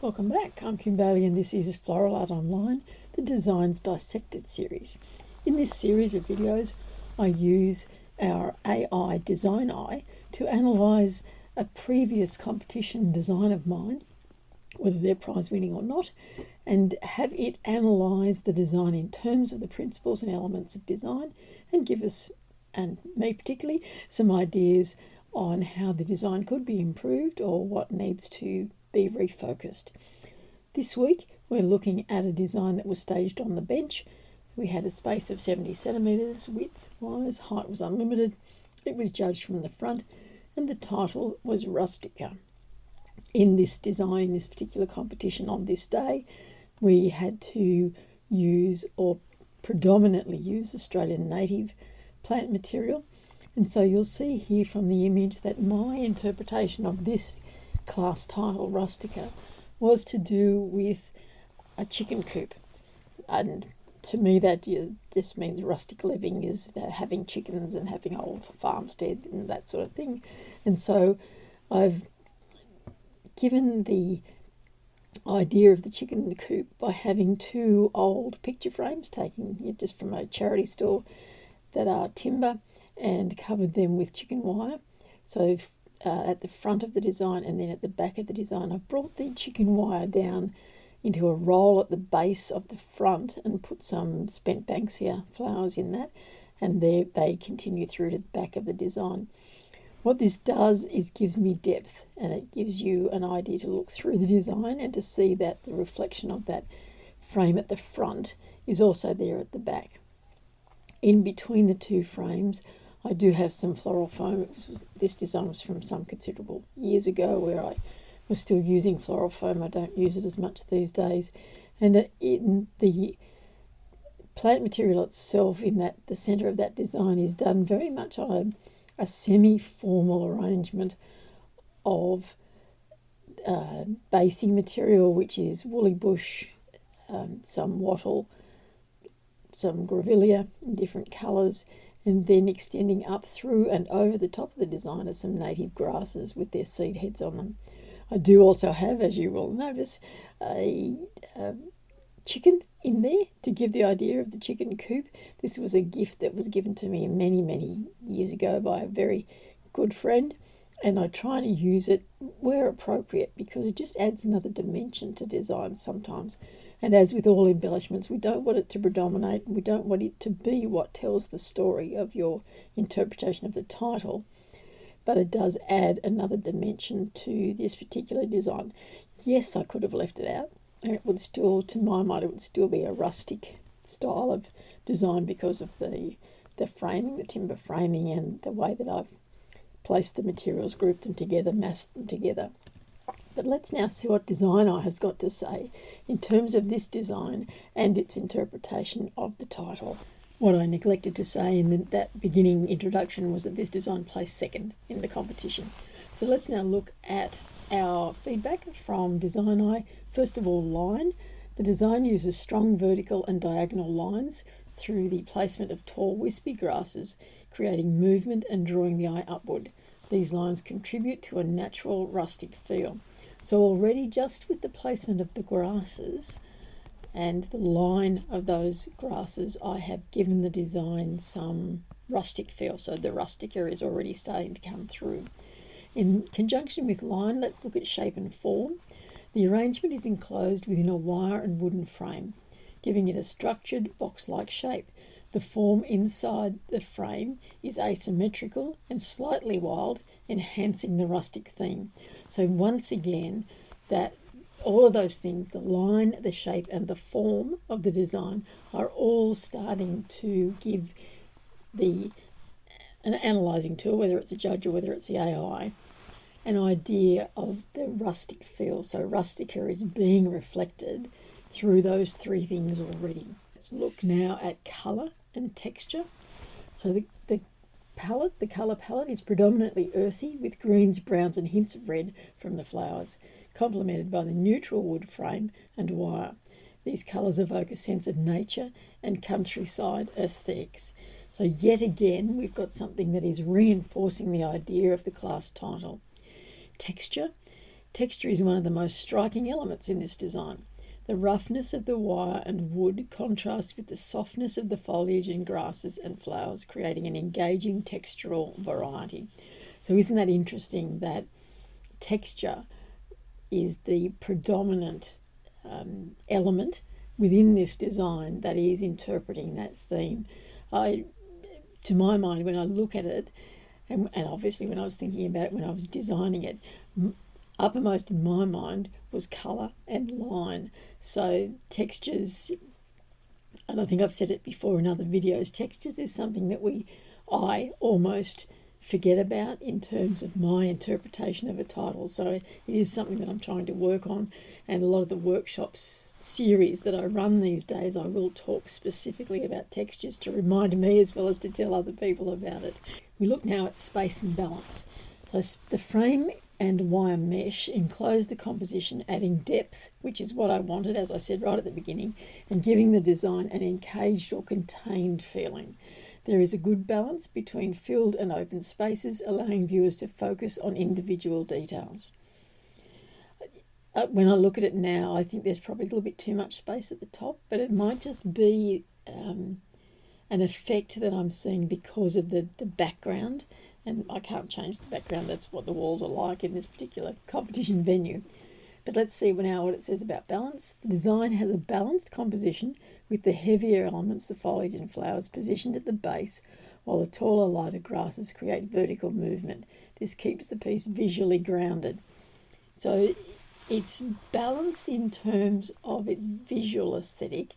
Welcome back. I'm Kim Bailey and this is Floral Art Online, the Designs Dissected series. In this series of videos, I use our AI DesignEye to analyse a previous competition design of mine, whether they're prize winning or not, and have it analyse the design in terms of the principles and elements of design and give us, and me particularly, some ideas on how the design could be improved or what needs to be refocused. This week we're looking at a design that was staged on the bench. We had a space of 70 centimetres width-wise, height was unlimited, it was judged from the front, and the title was Rustica. In this design, in this particular competition on this day, we had to use or predominantly use Australian native plant material, and so you'll see here from the image that my interpretation of this class title, Rustica, was to do with a chicken coop. And to me that just means rustic living is having chickens and having old farmstead and that sort of thing. And so I've given the idea of the chicken coop by having two old picture frames taken just from a charity store that are timber and covered them with chicken wire. So at the front of the design and then at the back of the design, I've brought the chicken wire down into a roll at the base of the front and put some spent banksia flowers in that, and they continue through to the back of the design. What this does is gives me depth, and it gives you an idea to look through the design and to see that the reflection of that frame at the front is also there at the back. In between the two frames, I do have some floral foam. This design was from some considerable years ago where I was still using floral foam. I don't use it as much these days. And in the plant material itself, in that the centre of that design is done very much on a semi-formal arrangement of basing material, which is woolly bush, some wattle, some grevillea in different colours, and then extending up through and over the top of the design are some native grasses with their seed heads on them. I do also have, as you will notice, a chicken in there to give the idea of the chicken coop. This was a gift that was given to me many, many years ago by a very good friend, and I try to use it where appropriate because it just adds another dimension to design sometimes. And as with all embellishments, we don't want it to predominate. We don't want it to be what tells the story of your interpretation of the title, but it does add another dimension to this particular design. Yes, I could have left it out, and it would still, to my mind, it would still be a rustic style of design because of the framing, the timber framing, and the way that I've placed the materials, grouped them together, massed them together. But let's now see what DesignEye has got to say in terms of this design and its interpretation of the title. What I neglected to say in that beginning introduction was that this design placed second in the competition. So let's now look at our feedback from DesignEye. First of all, line. The design uses strong vertical and diagonal lines through the placement of tall wispy grasses, creating movement and drawing the eye upward. These lines contribute to a natural rustic feel. So already just with the placement of the grasses and the line of those grasses, I have given the design some rustic feel. So the rustica is already starting to come through. In conjunction with line, let's look at shape and form. The arrangement is enclosed within a wire and wooden frame, giving it a structured box-like shape. The form inside the frame is asymmetrical and slightly wild, enhancing the rustic theme. So once again, that all of those things, the line, the shape, and the form of the design are all starting to give an analysing tool, whether it's a judge or whether it's the AI, an idea of the rustic feel. So rustica is being reflected through those three things already. Let's look now at colour and texture. So the colour palette is predominantly earthy with greens, browns and hints of red from the flowers, complemented by the neutral wood frame and wire. These colours evoke a sense of nature and countryside aesthetics. So yet again, we've got something that is reinforcing the idea of the class title. Texture. Texture is one of the most striking elements in this design. The roughness of the wire and wood contrasts with the softness of the foliage and grasses and flowers, creating an engaging textural variety. So isn't that interesting that texture is the predominant element within this design that is interpreting that theme? To my mind, when I look at it, and obviously when I was thinking about it, when I was designing it, uppermost in my mind was colour and line. So textures, and I think I've said it before in other videos, textures is something that I almost forget about in terms of my interpretation of a title. So it is something that I'm trying to work on, and a lot of the workshops series that I run these days, I will talk specifically about textures to remind me as well as to tell other people about it. We look now at space and balance. So the frame and wire mesh enclose the composition, adding depth, which is what I wanted, as I said right at the beginning, and giving the design an encaged or contained feeling. There is a good balance between filled and open spaces, allowing viewers to focus on individual details. When I look at it now, I think there's probably a little bit too much space at the top, but it might just be an effect that I'm seeing because of the background. And I can't change the background, that's what the walls are like in this particular competition venue. But let's see now what it says about balance. The design has a balanced composition with the heavier elements, the foliage and flowers, positioned at the base, while the taller, lighter grasses create vertical movement. This keeps the piece visually grounded. So it's balanced in terms of its visual aesthetic.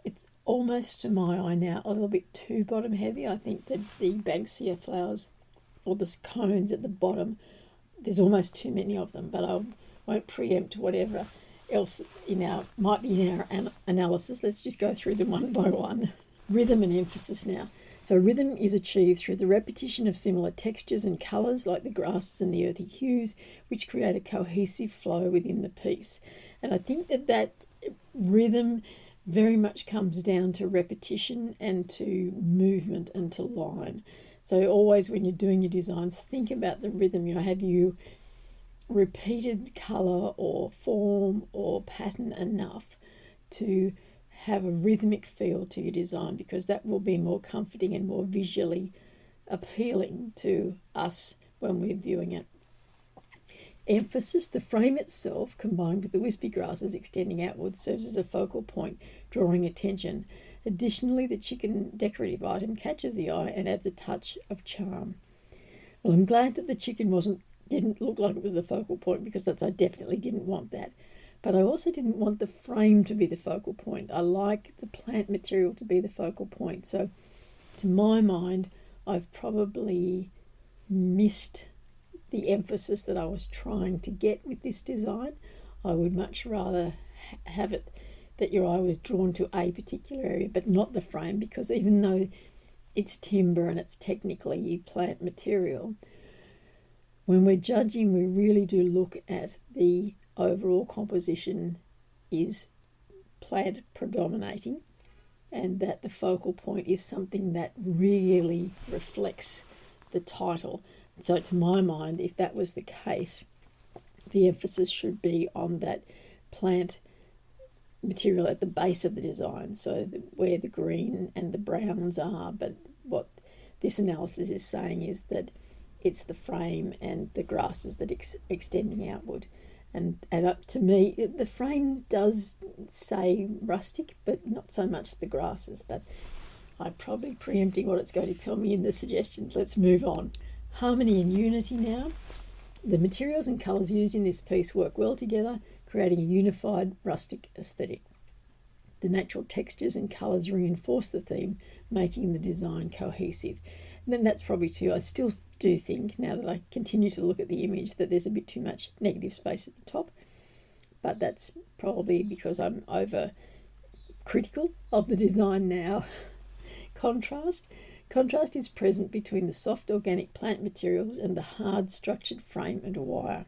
It's almost, to my eye now, a little bit too bottom heavy. I think that the Banksia flowers, or the cones at the bottom, there's almost too many of them, but I won't preempt whatever else might be in our analysis. Let's just go through them one by one. Rhythm and emphasis now. So rhythm is achieved through the repetition of similar textures and colours like the grasses and the earthy hues, which create a cohesive flow within the piece. And I think that rhythm very much comes down to repetition and to movement and to line. So always when you're doing your designs, think about the rhythm. Have you repeated colour or form or pattern enough to have a rhythmic feel to your design, because that will be more comforting and more visually appealing to us when we're viewing it. Emphasis, the frame itself combined with the wispy grasses extending outwards serves as a focal point, drawing attention. Additionally, the chicken decorative item catches the eye and adds a touch of charm. Well, I'm glad that the chicken didn't look like it was the focal point, because I definitely didn't want that. But I also didn't want the frame to be the focal point. I like the plant material to be the focal point. So to my mind, I've probably missed the emphasis that I was trying to get with this design. I would much rather have it that your eye was drawn to a particular area, but not the frame, because even though it's timber and it's technically plant material, when we're judging, we really do look at the overall composition is plant predominating, and that the focal point is something that really reflects the title. So to my mind, if that was the case, the emphasis should be on that plant material at the base of the design, so where the green and the browns are. But what this analysis is saying is that it's the frame and the grasses that extending outward. And up to me, the frame does say rustic, but not so much the grasses. But I'm probably preempting what it's going to tell me in the suggestions. Let's move on. Harmony and unity now. The materials and colours used in this piece work well together, creating a unified rustic aesthetic. The natural textures and colours reinforce the theme, making the design cohesive. And then that's probably too, I still do think, now that I continue to look at the image, that there's a bit too much negative space at the top. But that's probably because I'm over critical of the design now. Contrast. Contrast is present between the soft organic plant materials and the hard structured frame and wire.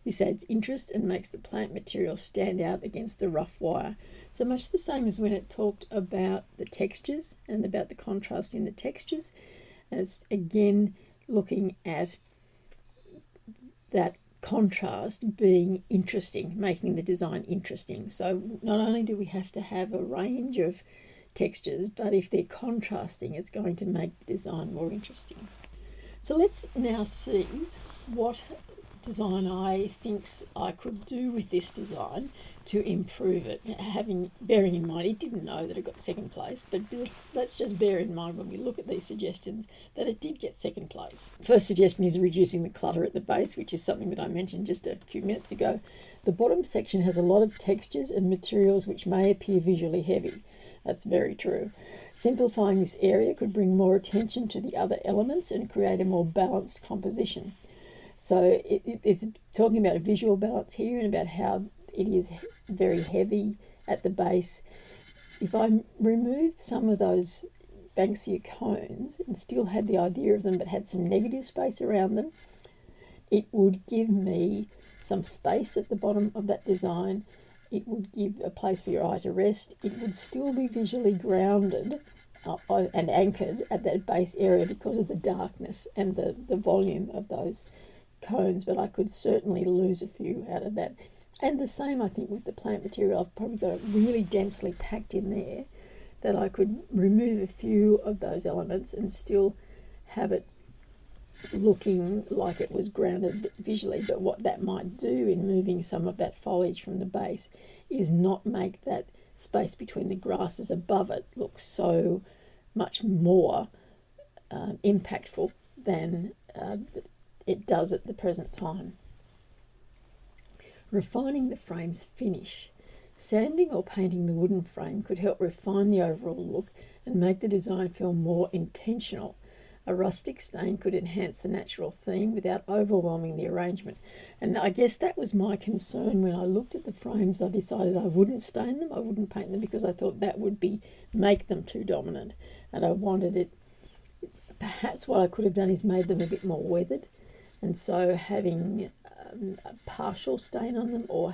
This adds interest and makes the plant material stand out against the rough wire. So much the same as when it talked about the textures and about the contrast in the textures. And it's again looking at that contrast being interesting, making the design interesting. So not only do we have to have a range of textures, but if they're contrasting, it's going to make the design more interesting. So let's now see what DesignEye thinks I could do with this design to improve it. Bearing in mind, it didn't know that it got second place, but let's just bear in mind when we look at these suggestions that it did get second place. First suggestion is reducing the clutter at the base, which is something that I mentioned just a few minutes ago. The bottom section has a lot of textures and materials which may appear visually heavy. That's very true. Simplifying this area could bring more attention to the other elements and create a more balanced composition. So it's talking about a visual balance here and about how it is very heavy at the base. If I removed some of those Banksia cones and still had the idea of them but had some negative space around them, it would give me some space at the bottom of that design. It would give a place for your eye to rest. It would still be visually grounded and anchored at that base area because of the darkness and the volume of those cones, but I could certainly lose a few out of that. And the same, I think, with the plant material. I've probably got it really densely packed in there that I could remove a few of those elements and still have it looking like it was grounded visually. But what that might do in moving some of that foliage from the base is not make that space between the grasses above it look so much more impactful than it does at the present time. Refining the frame's finish. Sanding or painting the wooden frame could help refine the overall look and make the design feel more intentional. A rustic stain could enhance the natural theme without overwhelming the arrangement. And I guess that was my concern when I looked at the frames. I decided I wouldn't stain them, I wouldn't paint them, because I thought that would make them too dominant. And I wanted it, perhaps what I could have done is made them a bit more weathered. And so having a partial stain on them or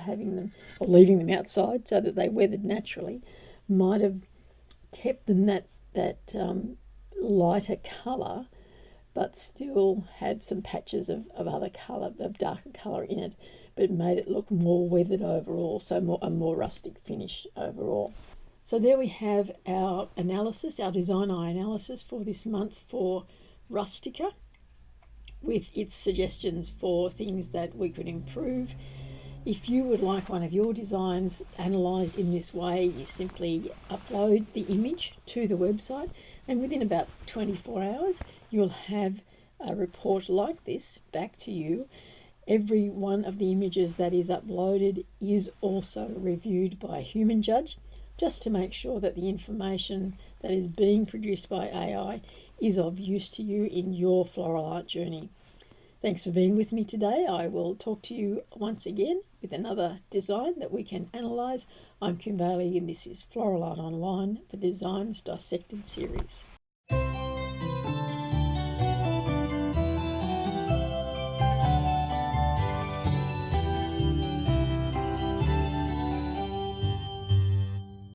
leaving them outside so that they weathered naturally might have kept them that lighter colour, but still had some patches of other colour, of darker colour in it, but made it look more weathered overall, so a more rustic finish overall. So there we have our analysis, our DesignEye analysis for this month for Rustica, with its suggestions for things that we could improve. If you would like one of your designs analysed in this way, you simply upload the image to the website, and within about 24 hours you'll have a report like this back to you. Every one of the images that is uploaded is also reviewed by a human judge, just to make sure that the information that is being produced by AI is of use to you in your floral art journey. Thanks for being with me today. I will talk to you once again with another design that we can analyse. I'm Kim Bailey and this is Floral Art Online, the Designs Dissected series.